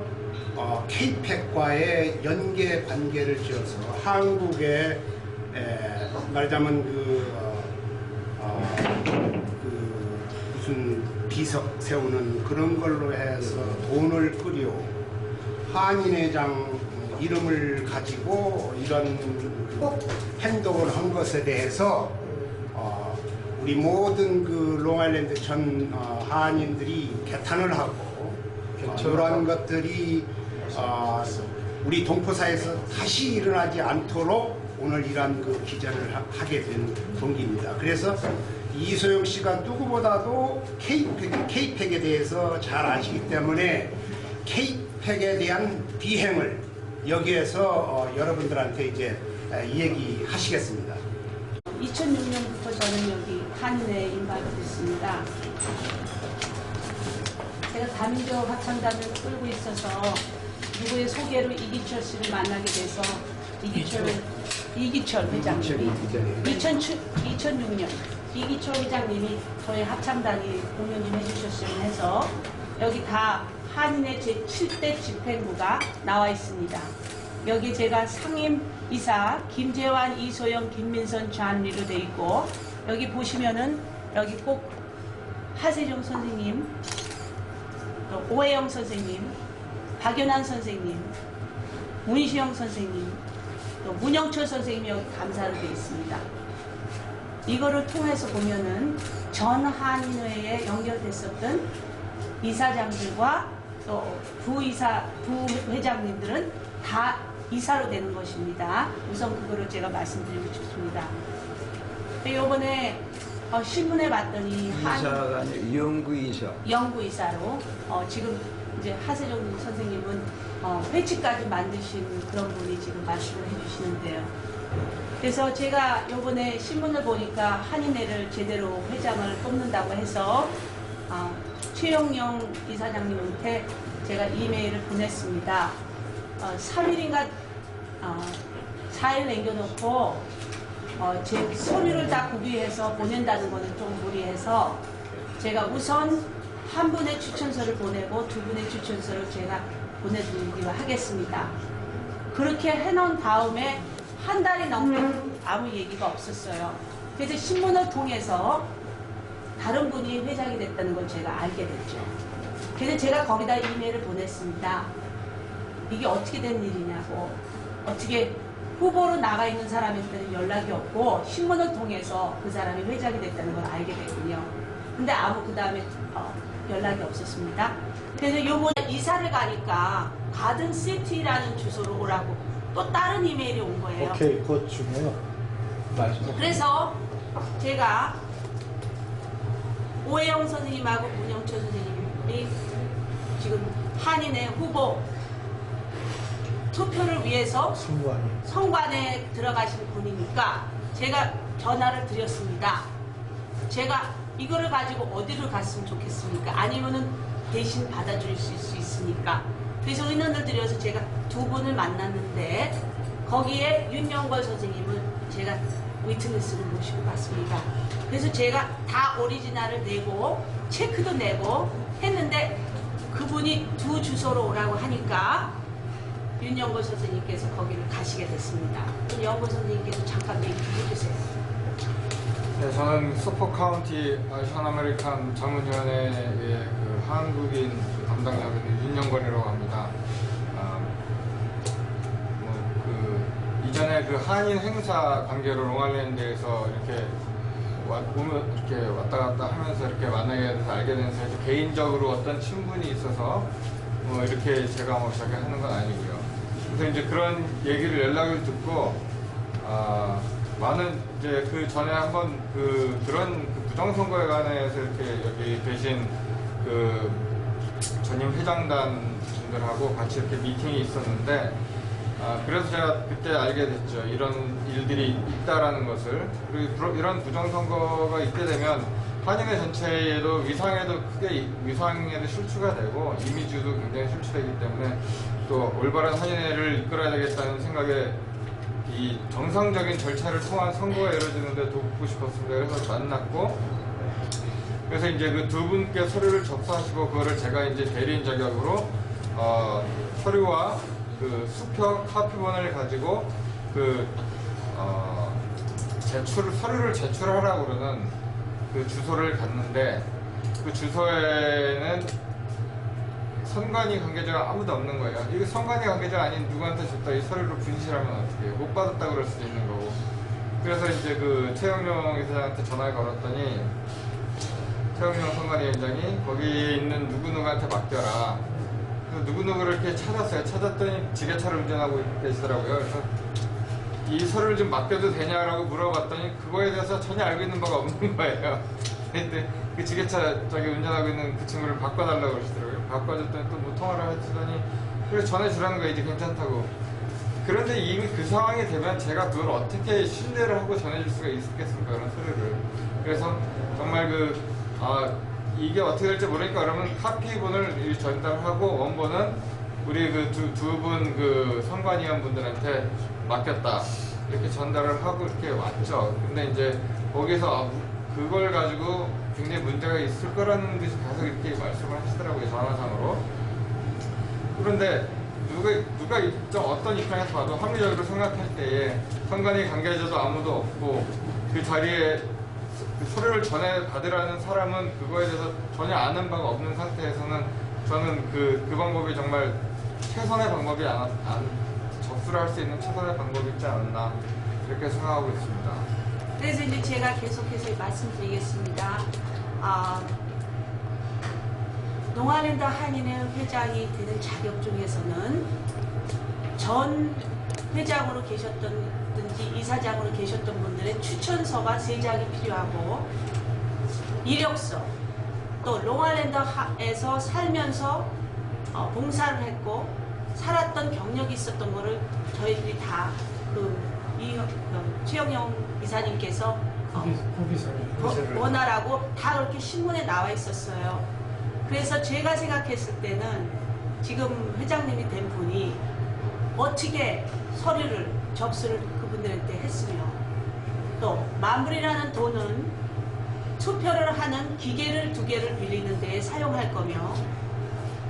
K-팩과의 연계 관계를 지어서 한국에 말하자면 무슨 비석 세우는 그런 걸로 해서 돈을 끌이오 한인회장 이름을 가지고 이런 행동을 한 것에 대해서 우리 모든 그 롱아일랜드 전 한인들이 개탄을 하고 이런 것들이 우리 동포사에서 다시 일어나지 않도록 오늘 이러한 그 기자를 하게 된 동기입니다. 그래서 이소영 씨가 누구보다도 K-팩에 대해서 잘 아시기 때문에 K-팩에 대한 비행을 여기에서 여러분들한테 이제 얘기하시겠습니다. 2006년부터 저는 여기 한인회에 임박이 됐습니다. 제가 다민족 합창단을 끌고 있어서 누구의 소개로 이기철 씨를 만나게 돼서 이기철 회장님이 2006년 이기철 회장님이 저희 합창단이 공연 좀 해주셨으면 해서 여기 다 한인회 제7대 집행부가 나와 있습니다. 여기 제가 상임 이사 김재환, 이소영, 김민선, 좌안리로 돼 있고 여기 보시면은 여기 꼭 하세종 선생님, 또 오해영 선생님, 박연한 선생님, 문시영 선생님, 또 문영철 선생님이 여기 감사로 돼 있습니다. 이거를 통해서 보면은 전 한인회에 연결됐었던 이사장들과 또 부회장님들은 다 이사로 되는 것입니다. 우선 그거를 제가 말씀드리고 싶습니다. 이번에 신문에 봤더니 이사가 아니라 연구이사. 연구이사로 지금 이제 하세종 선생님은 회칙까지 만드신 그런 분이 지금 말씀을 해주시는데요. 그래서 제가 이번에 신문을 보니까 한인회를 제대로 회장을 뽑는다고 해서 최영영 이사장님한테 제가 이메일을 보냈습니다. 3일인가 4일 남겨놓고 제 서류를 다 구비해서 보낸다는 것은 좀 무리해서 제가 우선 한 분의 추천서를 보내고 두 분의 추천서를 제가 보내드리기로 하겠습니다. 그렇게 해놓은 다음에 한 달이 넘게 아무 얘기가 없었어요. 그래서 신문을 통해서 다른 분이 회장이 됐다는 걸 제가 알게 됐죠. 그래서 제가 거기다 이메일을 보냈습니다. 이게 어떻게 된 일이냐고. 어떻게 후보로 나가 있는 사람한테는 연락이 없고 신문을 통해서 그 사람이 회장이 됐다는 걸 알게 됐군요. 근데 아무 그 다음에 연락이 없었습니다. 그래서 요번에 이사를 가니까 가든 시티라는 주소로 오라고 또 다른 이메일이 온 거예요. 오케이, 그것 중에요. 그래서 제가 오해영 선생님하고 문영철 선생님이 지금 한인의 후보 투표를 위해서 성관이. 성관에 들어가신 분이니까 제가 전화를 드렸습니다. 제가 이거를 가지고 어디를 갔으면 좋겠습니까? 아니면은 대신 받아줄 수 있으니까. 그래서 의논을 드려서 제가 두 분을 만났는데 거기에 윤영걸 선생님을 제가 위트니스를 모시고 갔습니다. 그래서 제가 다 오리지널을 내고 체크도 내고 했는데 그분이 두 주소로 오라고 하니까 윤영걸 선생님께서 거기를 가시게 됐습니다. 영걸 선생님께서 잠깐 얘기 좀 해주세요. 네, 저는 소포 카운티 아시안 아메리칸 자문위원회의 그 한국인 담당자인 윤영걸이라고 합니다. 이전에 그 한인 행사 관계로 롱아일랜드에서 이렇게 이렇게 왔다 갔다 하면서 이렇게 만나게 돼서 알게 돼서 개인적으로 어떤 친분이 있어서 이렇게 제가 저렇게 하는 건 아니고요. 그래서 이제 그런 얘기를 연락을 듣고 많은 이제 그 전에 한번 그런 부정선거에 관해서 이렇게 여기 계신 그 전임 회장단 분들하고 같이 이렇게 미팅이 있었는데 그래서 제가 그때 알게 됐죠. 이런 일들이 있다라는 것을. 그리고 이런 부정선거가 있게 되면 한인회 전체에도 위상에도 크게 위상에도 실추가 되고 이미지도 굉장히 실추되기 때문에 또 올바른 한인회를 이끌어야 되겠다는 생각에 이 정상적인 절차를 통한 선거가 이루어지는데 돕고 싶었습니다. 그래서 만났고 그래서 이제 그 두 분께 서류를 접수하시고 그거를 제가 이제 대리인 자격으로 서류와 그 수표 카피본을 가지고 서류를 제출하라고 그러는 그 주소를 갔는데 그 주소에는 선관위 관계자가 아무도 없는 거예요. 이게 선관위 관계자 아닌 누구한테 줬다 이 서류를 분실하면 어떻게 해요? 못 받았다 그럴 수도 있는 거고. 그래서 이제 그 최영용 이사장한테 전화를 걸었더니 최영용 선관위원장이 거기 있는 누구누구한테 맡겨라. 누구누구를 이렇게 찾았어요. 찾았더니 지게차를 운전하고 계시더라고요. 그래서 이 서류를 좀 맡겨도 되냐라고 물어봤더니 그거에 대해서 전혀 알고 있는 바가 없는 거예요. 근데 그 지게차 운전하고 있는 그 친구를 바꿔달라고 그러시더라고요. 바꿔줬더니 또 뭐 통화를 하시더니 그래서 전해주라는 거예요. 이제 괜찮다고. 그런데 이미 그 상황이 되면 제가 그걸 어떻게 신뢰를 하고 전해줄 수가 있겠습니까? 그런 서류를. 그래서 정말 이게 어떻게 될지 모르니까 그러면 카피본을 전달하고 원본은 우리 그 두 분 그 선관위원 분들한테 맡겼다 이렇게 전달을 하고 이렇게 왔죠. 근데 이제 거기서 그걸 가지고 굉장히 문제가 있을 거라는 듯이 계속 이렇게 말씀을 하시더라고요. 전화상으로. 그런데 누가 어떤 입장에서 봐도 합리적으로 생각할 때에 선관위 관계자도 아무도 없고 그 자리에 그 서류를 전해받으라는 사람은 그거에 대해서 전혀 아는 바가 없는 상태에서는 저는 그 방법이 정말 최선의 방법이 접수를 할 수 있는 최선의 방법이 있지 않았나 이렇게 생각하고 있습니다. 그래서 이제 제가 계속해서 말씀드리겠습니다. 롱아일랜드 한인회 회장이 되는 자격 중에서는 전 회장으로 계셨든지 이사장으로 계셨던 분들의 추천서가 3장이 필요하고 이력서 또 롱아일랜드에서 살면서 봉사를 했고 살았던 경력이 있었던 거를 저희들이 다 최영영 이사님께서 원하라고 다 그렇게 신문에 나와 있었어요. 그래서 제가 생각했을 때는 지금 회장님이 된 분이 어떻게 서류를 접수를 그분들한테 했으며 또 만불이라는 돈은 투표를 하는 기계를 2개를 빌리는 데에 사용할 거며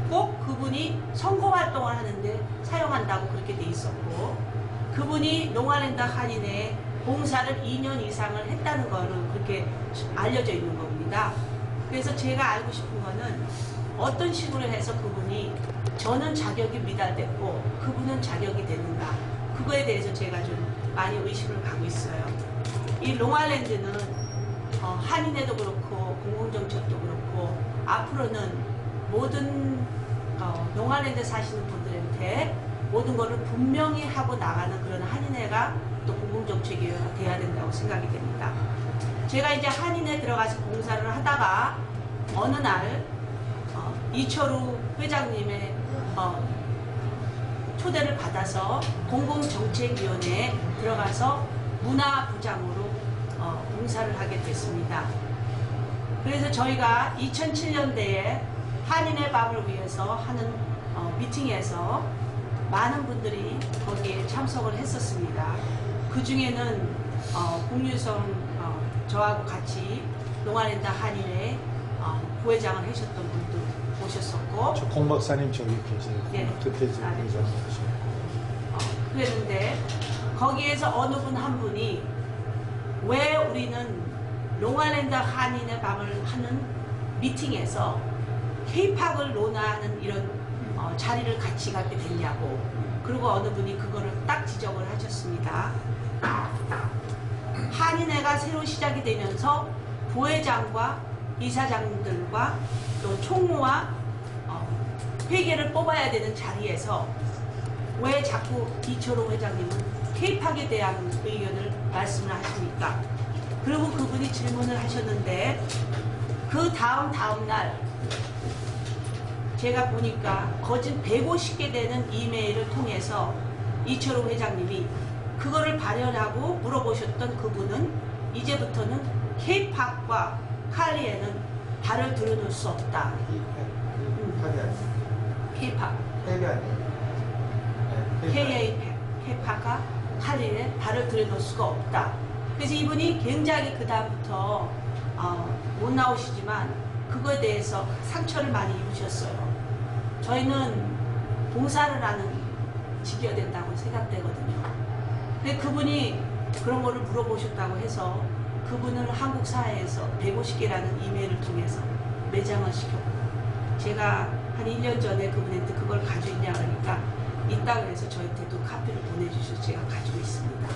꼭 그분이 선거 활동을 하는데 사용한다고 그렇게 돼 있었고 그분이 롱아일랜드 한인회에 봉사를 2년 이상을 했다는 거는 그렇게 알려져 있는 겁니다. 그래서 제가 알고 싶은 거는 어떤 식으로 해서 그분이 저는 자격이 미달됐고 그분은 자격이 되는가 그거에 대해서 제가 좀 많이 의심을 가고 있어요. 이 롱아일랜드는 한인회도 그렇고 공공정책도 그렇고 앞으로는 모든 농아일랜드 사시는 분들한테 모든 것을 분명히 하고 나가는 그런 한인회가 또 공공정책이 돼야 된다고 생각이 됩니다. 제가 이제 한인회 들어가서 봉사를 하다가 어느 날 이철우 회장님의 초대를 받아서 공공정책위원회에 들어가서 문화부장으로 봉사를 하게 됐습니다. 그래서 저희가 2007년대에 한인의 밤을 위해서 하는 미팅에서 많은 분들이 거기에 참석을 했었습니다. 그 중에는 공유성 저하고 같이 농아일랜드 한인회 부회장을 하셨던 분도 오셨었고, 저 공 박사님 저기 계세요. 네. 그때 이제 회장 그랬는데 거기에서 어느 분 한 분이 왜 우리는 농아일랜드 한인의 밤을 하는 미팅에서 케이팝을 논하는 이런 자리를 같이 갖게 됐냐고. 그리고 어느 분이 그거를 딱 지적을 하셨습니다. 한인회가 새로 시작이 되면서 부회장과 이사장들과 또 총무와 회계를 뽑아야 되는 자리에서 왜 자꾸 이철호 회장님은 케이팝에 대한 의견을 말씀을 하십니까? 그리고 그분이 질문을 하셨는데 그 다음 날 제가 보니까 거진 150개 되는 이메일을 통해서 이철호 회장님이 그거를 발현하고 물어보셨던 그분은 이제부터는 케이팝과 칼리에는 발을 들여놓을 수 없다. 케이팝. 케이팝과 칼리에 발을 들여놓을 수가 없다. 그래서 이분이 굉장히 그 다음부터 못 나오시지만 그거에 대해서 상처를 많이 입으셨어요. 저희는 봉사를 하는 직이어야 된다고 생각되거든요. 근데 그분이 그런 거를 물어보셨다고 해서 그분을 한국 사회에서 150개라는 이메일을 통해서 매장을 시켰고, 제가 한 1년 전에 그분한테 그걸 가지고 있냐 그러니까 있다 그래서 저한테도 카피를 보내주셔서 제가 가지고 있습니다.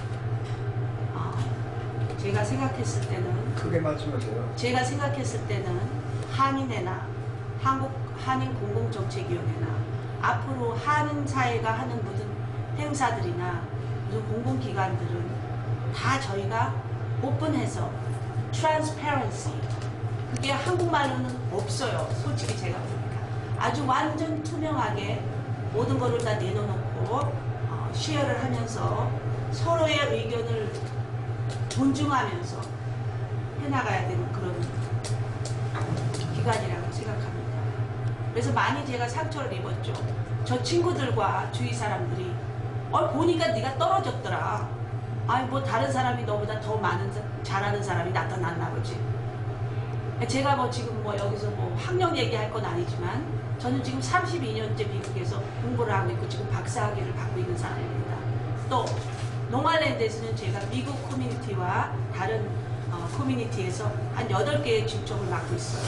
제가 생각했을 때는 크게 말씀하세요. 제가 생각했을 때는 한인회나 한국 한인 공공정책위원회나 앞으로 한인 사회가 하는 모든 행사들이나 무슨 공공기관들은 다 저희가 오픈해서 transparency, 그게 한국말로는 없어요. 솔직히 제가 보니까 아주 완전 투명하게 모든 거를 다 내놓고 시어를 하면서 서로의 의견을 존중하면서 해나가야 되는 그런 기관이라고 생각합니다. 그래서 많이 제가 상처를 입었죠. 저 친구들과 주위 사람들이 보니까 네가 떨어졌더라. 아니 뭐 다른 사람이 너보다 더 많은 잘하는 사람이 나타났나 보지. 제가 뭐 지금 뭐 여기서 뭐 학력 얘기할 건 아니지만 저는 지금 32년째 미국에서 공부를 하고 있고 지금 박사학위를 받고 있는 사람입니다. 또 농아일랜드에서는 제가 미국 커뮤니티와 다른 커뮤니티에서 한 8개의 직종을 맡고 있어요.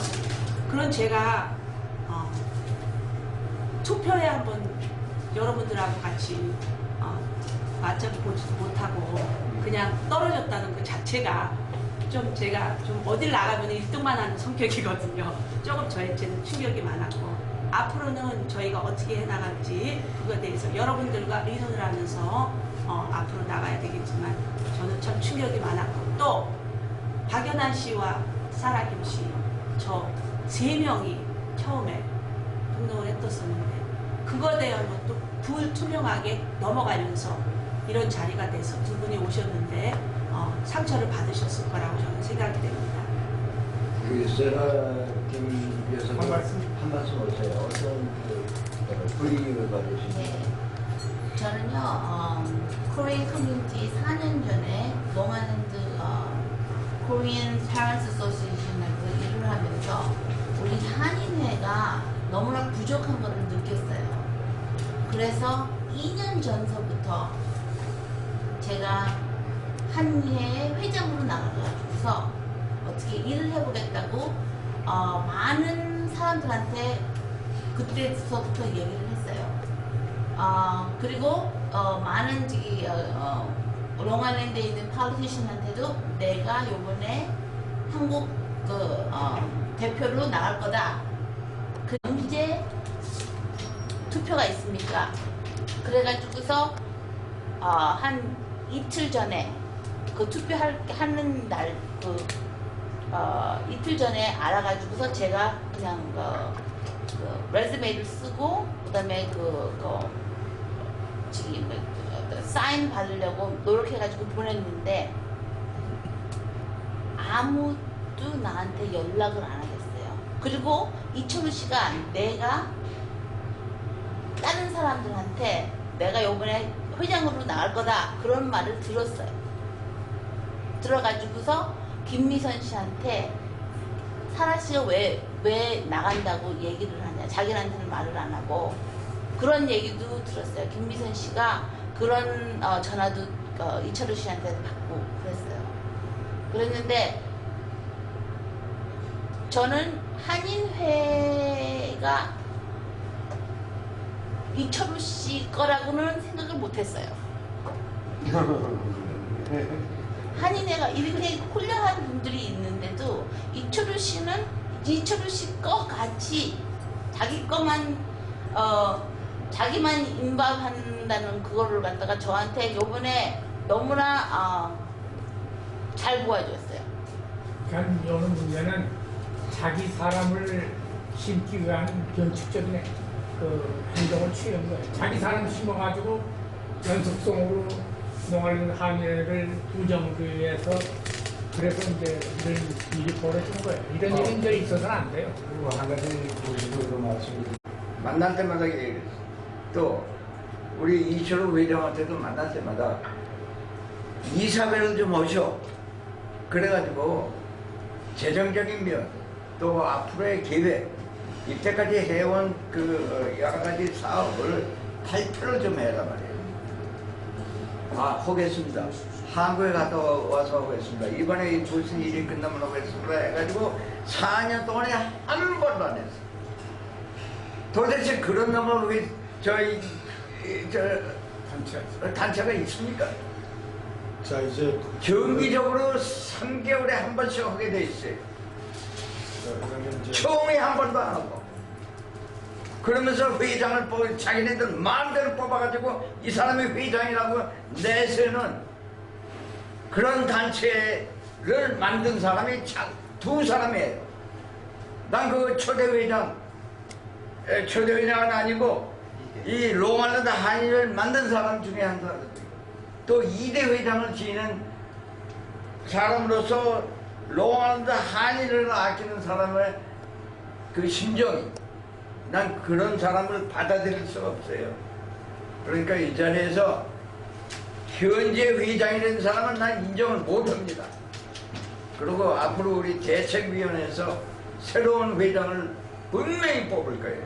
그런 제가 투표에 한번 여러분들하고 같이 맞짱 보지도 못하고 그냥 떨어졌다는 그 자체가 좀 제가 좀 어딜 나가면 1등만 하는 성격이거든요. 조금 저한테는 충격이 많았고, 앞으로는 저희가 어떻게 해나갈지 그거에 대해서 여러분들과 의논을 하면서 앞으로 나가야 되겠지만 저는 참 충격이 많았고, 또 박연한 씨와 사라김 씨 저 3명이 처음에 등록을 했었는데 그거에 대한 것도 불투명하게 넘어가면서 이런 자리가 돼서 두 분이 오셨는데 상처를 받으셨을 거라고 저는 생각이 됩니다. 그 세라김 위해서 한 말씀 하세요. 어떤 불이익을 받으시나요? 네. 저는요, 코리안 커뮤니티 4년 전에 농아일랜드 Korean Parents Association에서 일을 하면서 우리 한인회가 너무나 부족한 것을 느꼈어요. 그래서 2년 전서부터 제가 한인회 회장으로 나가가지고서 어떻게 일을 해보겠다고 많은 사람들한테 그때서부터 얘기를 했어요. 그리고 많은 롱아일랜드에 있는 폴리티션한테도 내가 요번에 한국 대표로 나갈 거다. 그 언제 투표가 있습니까? 그래가지고서 한 이틀 전에 그 투표하는 날 이틀 전에 알아가지고서 제가 그냥 그 레즈메이를 쓰고 그다음에 사인 받으려고 노력해가지고 보냈는데 아무도 나한테 연락을 안 하겠어요. 그리고 이철우 씨가 내가 다른 사람들한테 내가 이번에 회장으로 나갈 거다 그런 말을 들었어요. 들어가지고서 김미선 씨한테 사라 씨가 왜 나간다고 얘기를 하냐, 자기한테는 말을 안 하고 그런 얘기도 들었어요. 김미선 씨가 그런 전화도 이철우 씨한테 받고 그랬어요. 그랬는데 저는 한인회가 이철우 씨 거라고는 생각을 못했어요. 한인회가 이렇게 훌륭한 분들이 있는데도 이철우 씨는 이철우 씨 거 같이 자기 거만 자기만 임박한다는 그거를 갖다가 저한테 요번에 너무나 잘 도와줬어요. 그러니까 여느 문제는 자기 사람을 심기 위한 변칙적인 그 행동을 취한 거예요. 자기 사람 심어가지고 연속성으로 농활 항해를 부정하기 위해서 그래서 이제 이런 일이 벌어진 거예요. 이런 일이 이제 있어서는 안 돼요. 그리고 한 가지 보시고 말씀드립니다. 만날 때마다 얘기했어요. 또 우리 이철우 회장한테도 만날 때마다 이사회를 좀 오셔. 그래가지고 재정적인 면 또 앞으로의 계획 이때까지 해온 그 여러 가지 사업을 발표를 좀 해라 말이에요. 하겠습니다. 한국에 갔다 와서 하겠습니다. 이번에 무슨 일이 끝나면 하겠습니다. 해가지고 4년 동안에 한 번도 안 했어요. 도대체 그런 놈은 왜 단체가 있습니까? 자, 이제 정기적으로 3개월에 한 번씩 하게 돼 있어요. 그러면 이제 총회 한 번도 안 하고. 그러면서 회장을 자기네들 마음대로 뽑아가지고 이 사람이 회장이라고 내세는 그런 단체를 만든 사람이 두 사람이에요. 난 그 초대회장은 아니고 이 롱알랜드 한인을 만든 사람 중에 한 사람. 또 2대 회장을 지는 사람으로서 롱알랜드 한인을 아끼는 사람의 그 심정이 난 그런 사람을 받아들일 수가 없어요. 그러니까 이 자리에서 현재 회장이 된 사람은 난 인정을 못합니다. 그리고 앞으로 우리 대책위원회에서 새로운 회장을 분명히 뽑을 거예요.